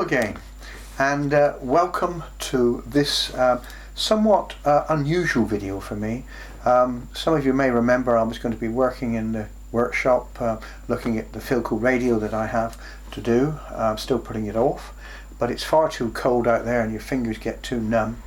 again, and welcome to this somewhat unusual video for me. Some of you may remember I was going to be working in the workshop looking at the Philco radio that I have to do. I'm still putting it off, but it's far too cold out there and your fingers get too numb.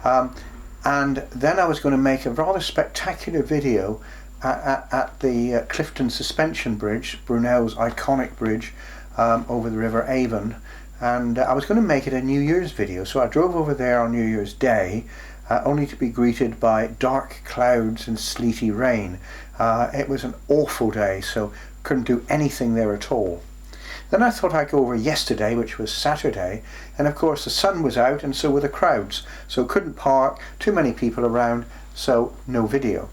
And then I was going to make a rather spectacular video at the Clifton Suspension Bridge, Brunel's iconic bridge over the River Avon, and I was going to make it a New Year's video. So I drove over there on New Year's Day, only to be greeted by dark clouds and sleety rain. It was an awful day, so couldn't do anything there at all. Then I thought I'd go over yesterday, which was Saturday, and of course the sun was out and so were the crowds, so couldn't park, too many people around, so no video.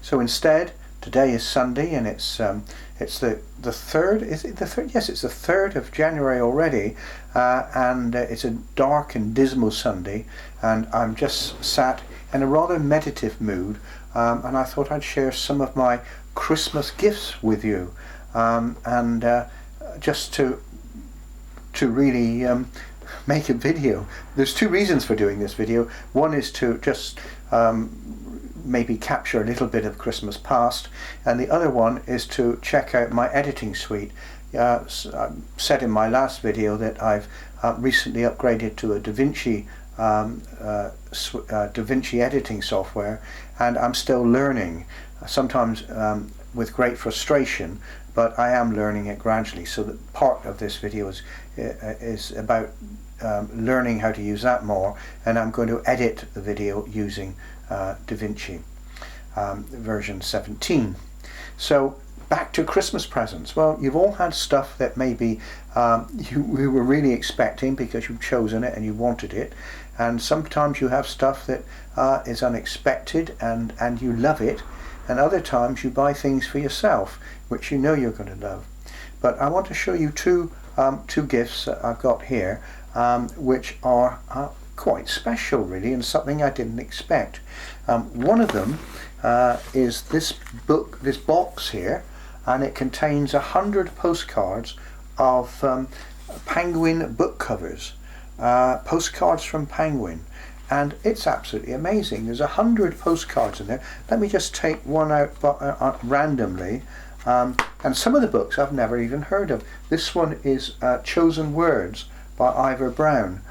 So instead, today is Sunday, and it's the 3rd, is it the 3rd? Yes, it's the 3rd of January already, and it's a dark and dismal Sunday, and I'm just sat in a rather meditative mood, and I thought I'd share some of my Christmas gifts with you, just to really make a video. There's two reasons for doing this video. One is to just maybe capture a little bit of Christmas past, and the other one is to check out my editing suite. I said in my last video that I've recently upgraded to a DaVinci editing software, and I'm still learning, sometimes with great frustration, but I am learning it gradually. So that part of this video is about learning how to use that more, and I'm going to edit the video using DaVinci version 17. So back to Christmas presents. Well, you've all had stuff that maybe you were really expecting because you've chosen it and you wanted it, and sometimes you have stuff that is unexpected and you love it, and other times you buy things for yourself which you know you're going to love. But I want to show you two gifts that I've got here, which are quite special really, and something I didn't expect. One of them is this box here, and it contains 100 postcards of Penguin book covers, postcards from Penguin, and it's absolutely amazing. There's 100 postcards in there. Let me just take one out randomly, and some of the books I've never even heard of. This one is Chosen Words by Ivor Brown.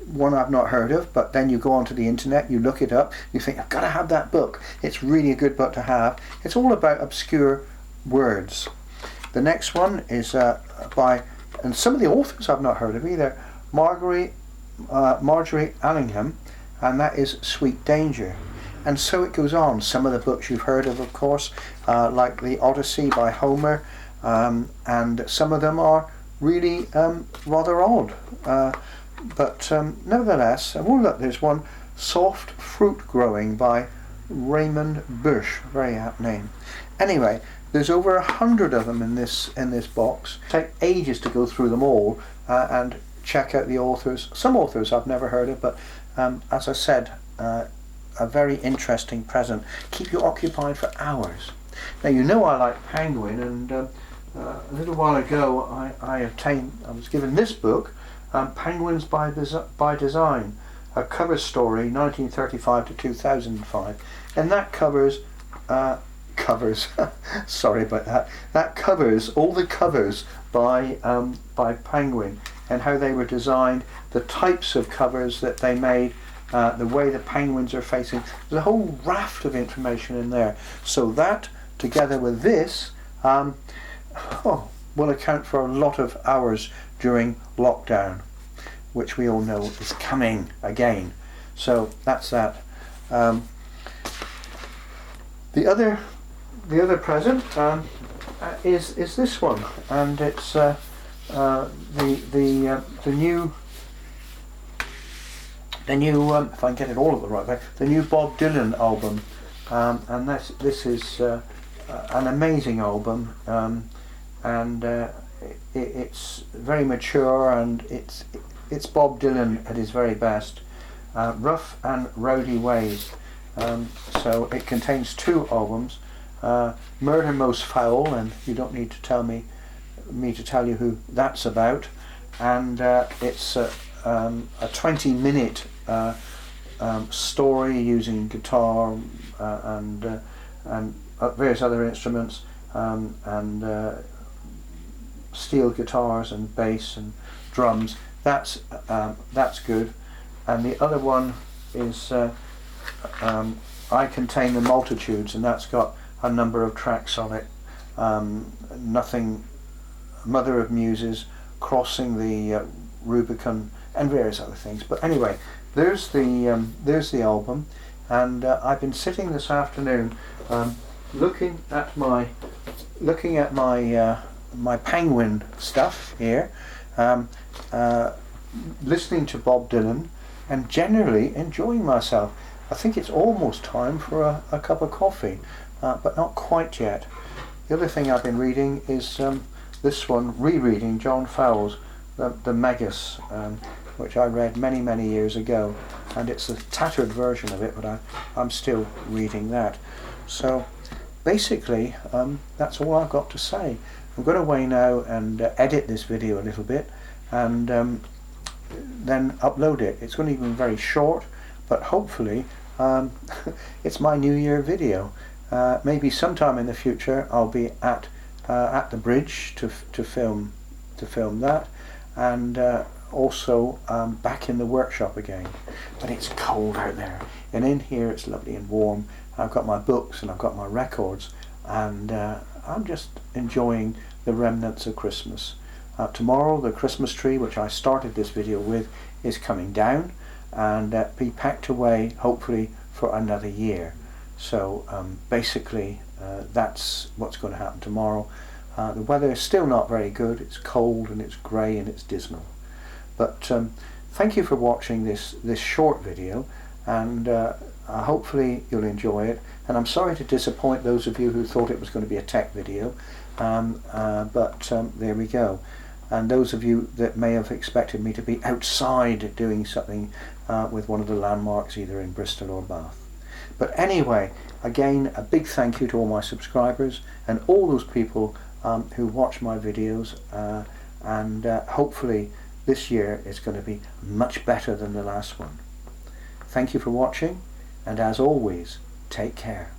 One I've not heard of, but then you go onto the internet, you look it up, you think, I've got to have that book. It's really a good book to have. It's all about obscure words. The next one is by, and some of the authors I've not heard of either, Marjorie Allingham, and that is Sweet Danger. And so it goes on. Some of the books you've heard of course, like The Odyssey by Homer, and some of them are really rather odd. But nevertheless, oh look, there's one, Soft Fruit Growing by Raymond Bush, very apt name. Anyway, there's over 100 of them in this box. Take ages to go through them all and check out the authors. Some authors I've never heard of, but as I said, a very interesting present. Keep you occupied for hours. Now you know I like Penguin, and a little while ago I was given this book, Penguins by Design, a cover story 1935 to 2005, and that covers sorry about that. That covers all the covers by Penguin, and how they were designed, the types of covers that they made, the way the penguins are facing. There's a whole raft of information in there. So that, together with this, will account for a lot of hours during lockdown, which we all know is coming again. So that's that. The other present is this one, and it's the new if I can get it all at the right way, the new Bob Dylan album, and this is an amazing album, and it's very mature, and it's Bob Dylan at his very best, Rough and Rowdy Ways. So it contains two albums, Murder Most Foul, and you don't need to tell me me to tell you who that's about, and it's a 20-minute story using guitar and various other instruments, and steel guitars and bass and drums. That's good. And the other one is I Contain the Multitudes, and that's got a number of tracks on it. Nothing, Mother of Muses, Crossing the Rubicon, and various other things. But anyway, there's the album, and I've been sitting this afternoon looking at my my Penguin stuff here, listening to Bob Dylan, and generally enjoying myself. I think it's almost time for a cup of coffee, but not quite yet. The other thing I've been reading is this one, rereading John Fowles' The Megas, which I read many years ago, and it's a tattered version of it, but I'm still reading that. So basically that's all I've got to say. I'm going away now and edit this video a little bit, and then upload it. It's going to be very short, but hopefully it's my New Year video. Maybe sometime in the future I'll be at the bridge to film that, and also back in the workshop again. But it's cold out there, and in here it's lovely and warm. I've got my books and I've got my records, and I'm just enjoying the remnants of Christmas. Tomorrow the Christmas tree, which I started this video with, is coming down and be packed away, hopefully for another year. So basically that's what's going to happen tomorrow. The weather is still not very good. It's cold and it's grey and it's dismal. But thank you for watching this short video, and hopefully you'll enjoy it. And I'm sorry to disappoint those of you who thought it was going to be a tech video, but there we go. And those of you that may have expected me to be outside doing something with one of the landmarks, either in Bristol or Bath. But anyway, again, a big thank you to all my subscribers and all those people who watch my videos, and hopefully this year is going to be much better than the last one. Thank you for watching, and as always, take care.